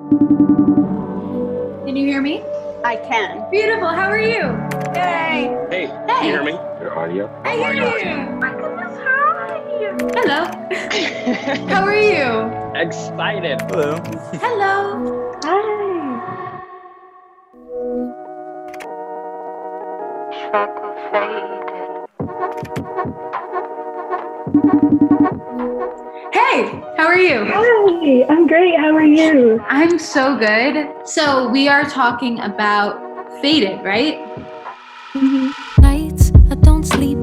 Can you hear me? I can. Beautiful. How are you? Yay. Hey, can you hear me? Your audio? I hear you. My goodness, hi. Hello. How are you? Excited. Hello. Hello. Hi. Hey, how are you? Hi, I'm great. How are you? I'm so good. So we are talking about Faded, right? Nights I don't sleep,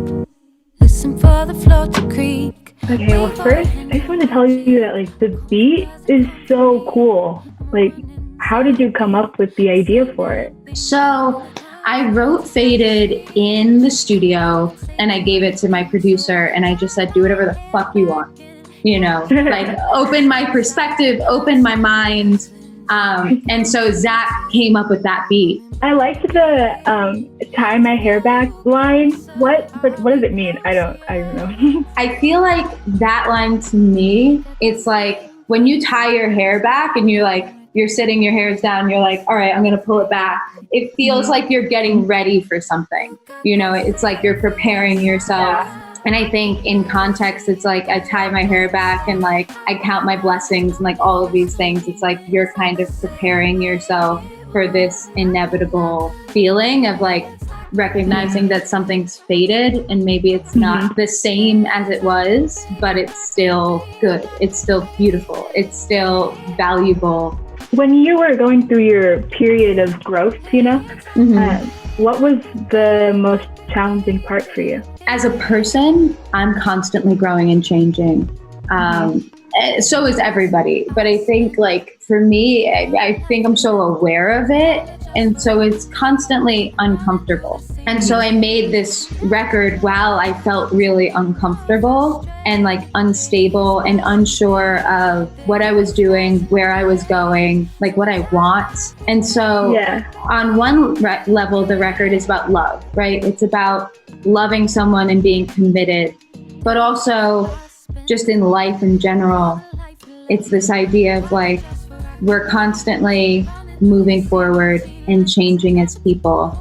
listen for the floor to creak. Okay, well, first, I just want to tell you that, like, the beat is so cool. Like, how did you come up with the idea for it? So I wrote Faded in the studio and I gave it to my producer and I just said, do whatever the fuck you want. You know, like open my perspective, open my mind. And so Zach came up with that beat. I liked the tie my hair back line. What does it mean? I don't know. I feel like that line to me, it's like when you tie your hair back and you're sitting, your hair's down, you're like, all right, I'm going to pull it back. It feels like you're getting ready for something. You know, it's like you're preparing yourself. Yeah. And I think in context, it's like I tie my hair back and like I count my blessings and like all of these things. It's like you're kind of preparing yourself for this inevitable feeling of like recognizing that something's faded and maybe it's not the same as it was, but it's still good. It's still beautiful. It's still valuable. When you were going through your period of growth, what was the most challenging part for you? As a person, I'm constantly growing and changing. So is everybody. But I think like for me, I think I'm so aware of it. And so it's constantly uncomfortable. And so I made this record while I felt really uncomfortable and like unstable and unsure of what I was doing, where I was going, like what I want. And so on one level, the record is about love, right? It's about loving someone and being committed, but also just in life in general, it's this idea of like, we're constantly moving forward and changing as people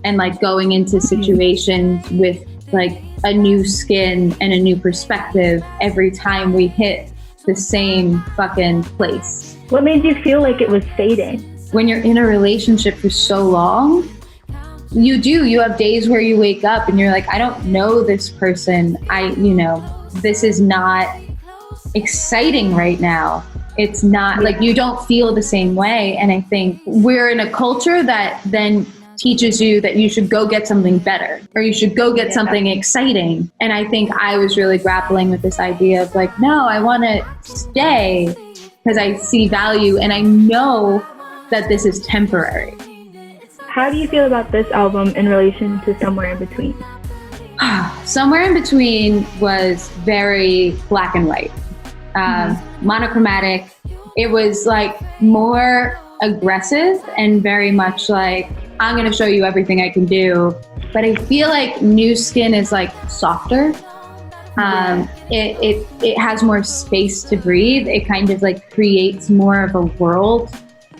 and like going into situations with like a new skin and a new perspective every time we hit the same fucking place. What made you feel like it was fading? When you're in a relationship for so long, you have days where you wake up and you're like, I don't know this person. This is not exciting right now. It's not like you don't feel the same way. And I think we're in a culture that then teaches you that you should go get something better or you should go get something exciting. And I think I was really grappling with this idea of like, no, I want to stay because I see value and I know that this is temporary. How do you feel about this album in relation to Somewhere in Between? Somewhere in Between was very black and white, monochromatic. It was like more aggressive and very much like, I'm going to show you everything I can do. But I feel like New Skin is like softer. It has more space to breathe. It kind of like creates more of a world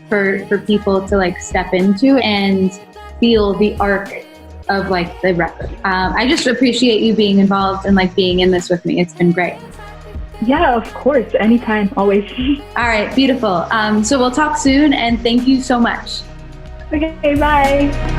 for people to like step into and feel the arc of like the record. I just appreciate you being involved and like being in this with me. It's been great. Yeah, of course. Anytime, always. All right, beautiful. So we'll talk soon and thank you so much. Okay, bye.